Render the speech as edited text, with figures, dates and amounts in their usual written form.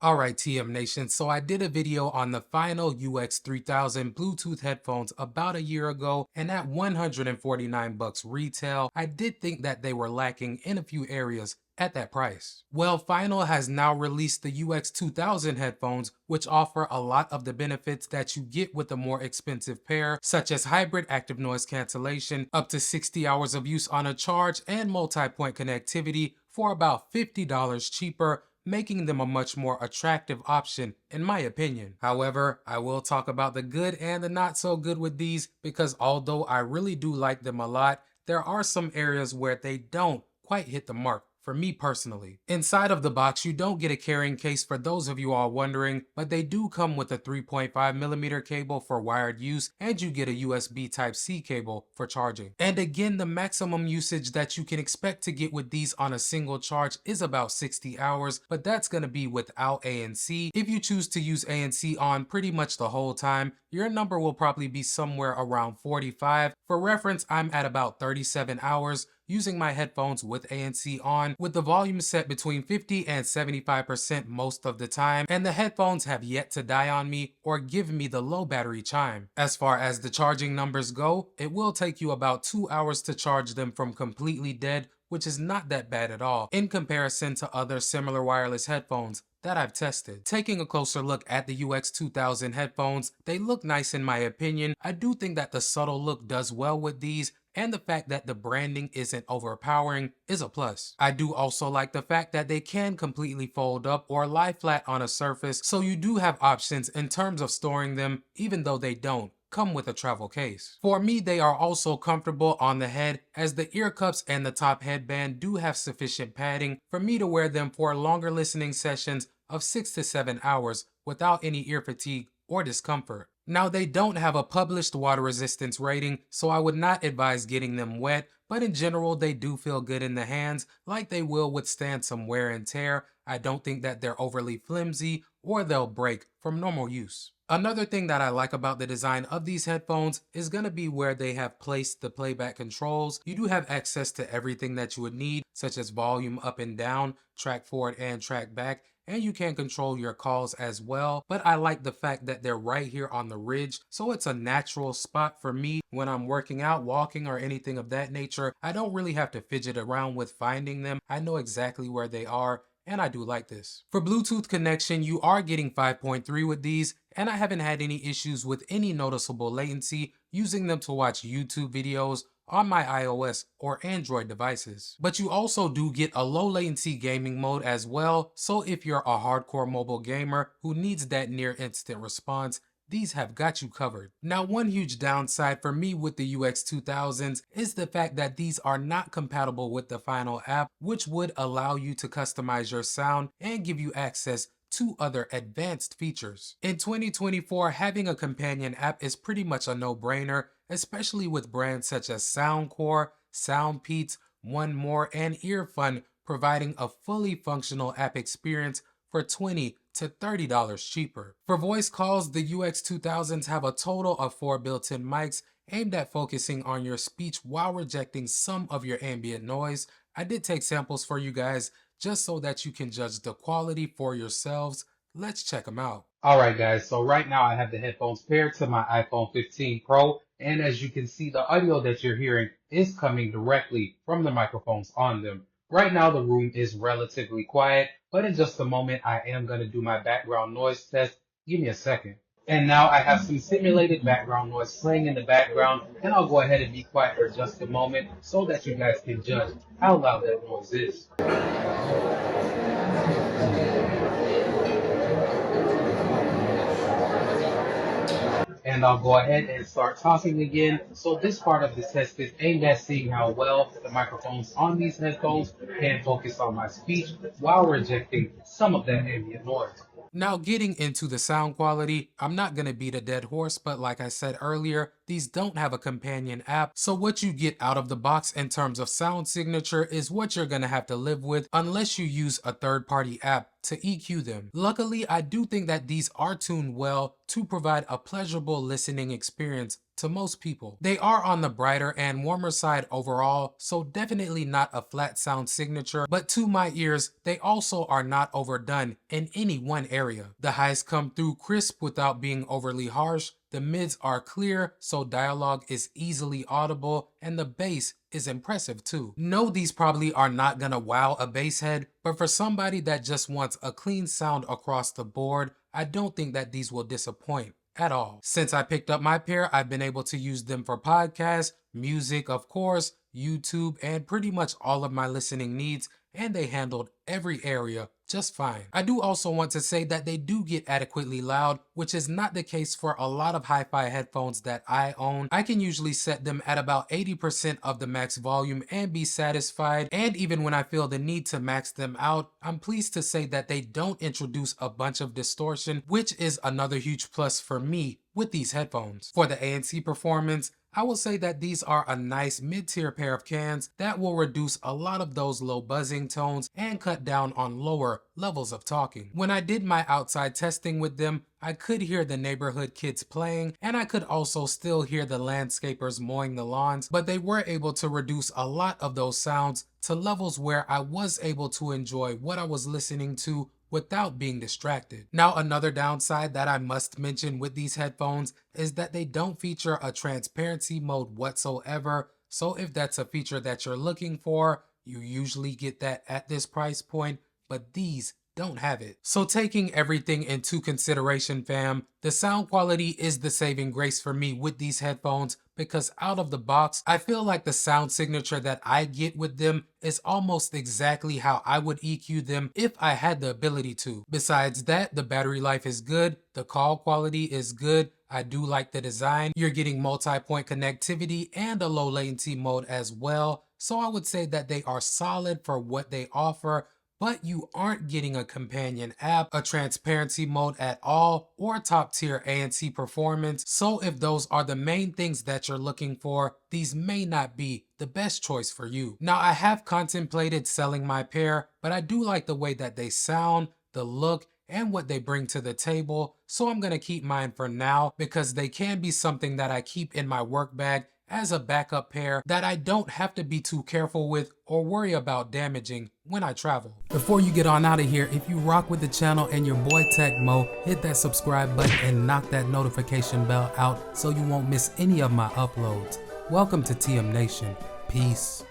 Alright TM Nation, so I did a video on the final UX3000 Bluetooth headphones about a year ago, and at 149 bucks retail, I did think that they were lacking in a few areas at that price. Well, Final has now released the UX2000 headphones, which offer a lot of the benefits that you get with a more expensive pair, such as hybrid active noise cancellation, up to 60 hours of use on a charge, and multi-point connectivity for about $50 cheaper, making them a much more attractive option in my opinion. However, I will talk about the good and the not so good with these because although I really do like them a lot, there are some areas where they don't quite hit the mark for me personally. Inside of the box, you don't get a carrying case for those of you all wondering, but they do come with a 3.5mm cable for wired use, and you get a USB Type-C cable for charging. And again, the maximum usage that you can expect to get with these on a single charge is about 60 hours, but that's going to be without ANC. If you choose to use ANC on pretty much the whole time, your number will probably be somewhere around 45. For reference, I'm at about 37 hours using my headphones with ANC on, with the volume set between 50 and 75% most of the time, and the headphones have yet to die on me or give me the low battery chime. As far as the charging numbers go, it will take you about 2 hours to charge them from completely dead, which is not that bad at all in comparison to other similar wireless headphones that I've tested. Taking a closer look at the UX2000 headphones, they look nice in my opinion. I do think that the subtle look does well with these, and the fact that the branding isn't overpowering is a plus. I do also like the fact that they can completely fold up or lie flat on a surface, so you do have options in terms of storing them even though they don't come with a travel case. For me, they are also comfortable on the head as the ear cups and the top headband do have sufficient padding for me to wear them for longer listening sessions of 6 to 7 hours without any ear fatigue or discomfort. Now, they don't have a published water resistance rating, so I would not advise getting them wet, but in general they do feel good in the hands, like they will withstand some wear and tear. I don't think that they're overly flimsy or they'll break from normal use. Another thing that I like about the design of these headphones is going to be where they have placed the playback controls. You do have access to everything that you would need, such as volume up and down, track forward and track back, and you can control your calls as well. But I like the fact that they're right here on the ridge, so it's a natural spot for me when I'm working out, walking, or anything of that nature. I don't really have to fidget around with finding them. I know exactly where they are, and I do like this. For Bluetooth connection, you are getting 5.3 with these, and I haven't had any issues with any noticeable latency using them to watch YouTube videos on my iOS or Android devices. But you also do get a low latency gaming mode as well, so if you're a hardcore mobile gamer who needs that near instant response, these have got you covered. Now, one huge downside for me with the UX2000s is the fact that these are not compatible with the Final app, which would allow you to customize your sound and give you access to other advanced features. In 2024, having a companion app is pretty much a no-brainer, especially with brands such as Soundcore, SoundPeats, One More, and Earfun providing a fully functional app experience for $20 to $30 cheaper. For voice calls, the UX2000s have a total of 4 built-in mics aimed at focusing on your speech while rejecting some of your ambient noise. I did take samples for you guys just so that you can judge the quality for yourselves. Let's check them out. Alright guys, so right now I have the headphones paired to my iPhone 15 Pro, and as you can see, the audio that you're hearing is coming directly from the microphones on them. Right now the room is relatively quiet, but in just a moment I am going to do my background noise test. Give me a second. And now I have some simulated background noise playing in the background, and I'll go ahead and be quiet for just a moment so that you guys can judge how loud that noise is. And I'll go ahead and start talking again. So this part of the test is aimed at seeing how well the microphones on these headphones can focus on my speech while rejecting some of that ambient noise. Now, getting into the sound quality, I'm not going to beat a dead horse, but like I said earlier, these don't have a companion app, so what you get out of the box in terms of sound signature is what you're going to have to live with unless you use a third-party app to EQ them. Luckily, I do think that these are tuned well to provide a pleasurable listening experience to most people. They are on the brighter and warmer side overall, so definitely not a flat sound signature, but to my ears, they also are not overdone in any one area. The highs come through crisp without being overly harsh, the mids are clear, so dialogue is easily audible, and the bass is impressive too. No, these probably are not gonna wow a bass head, but for somebody that just wants a clean sound across the board, I don't think that these will disappoint at all. Since I picked up my pair, I've been able to use them for podcasts, music, of course, YouTube, and pretty much all of my listening needs, and they handled every area just fine. I do also want to say that they do get adequately loud, which is not the case for a lot of hi-fi headphones that I own. I can usually set them at about 80% of the max volume and be satisfied, and even when I feel the need to max them out, I'm pleased to say that they don't introduce a bunch of distortion, which is another huge plus for me with these headphones. For the ANC performance, I will say that these are a nice mid-tier pair of cans that will reduce a lot of those low buzzing tones and cut down on lower levels of talking. When I did my outside testing with them, I could hear the neighborhood kids playing, and I could also still hear the landscapers mowing the lawns, but they were able to reduce a lot of those sounds to levels where I was able to enjoy what I was listening to without being distracted. Now, another downside that I must mention with these headphones is that they don't feature a transparency mode whatsoever. So if that's a feature that you're looking for, you usually get that at this price point, but these don't have it. So taking everything into consideration, fam, the sound quality is the saving grace for me with these headphones, because out of the box, I feel like the sound signature that I get with them is almost exactly how I would EQ them if I had the ability to. Besides that, the battery life is good, the call quality is good, I do like the design, you're getting multi-point connectivity and a low latency mode as well, so I would say that they are solid for what they offer, but you aren't getting a companion app, a transparency mode at all, or top tier ANC performance. So if those are the main things that you're looking for, these may not be the best choice for you. Now, I have contemplated selling my pair, but I do like the way that they sound, the look, and what they bring to the table, so I'm gonna keep mine for now because they can be something that I keep in my work bag as a backup pair that I don't have to be too careful with or worry about damaging when I travel. Before you get on out of here, if you rock with the channel and your boy Tecmo, hit that subscribe button and knock that notification bell out so you won't miss any of my uploads. Welcome to TM Nation. Peace.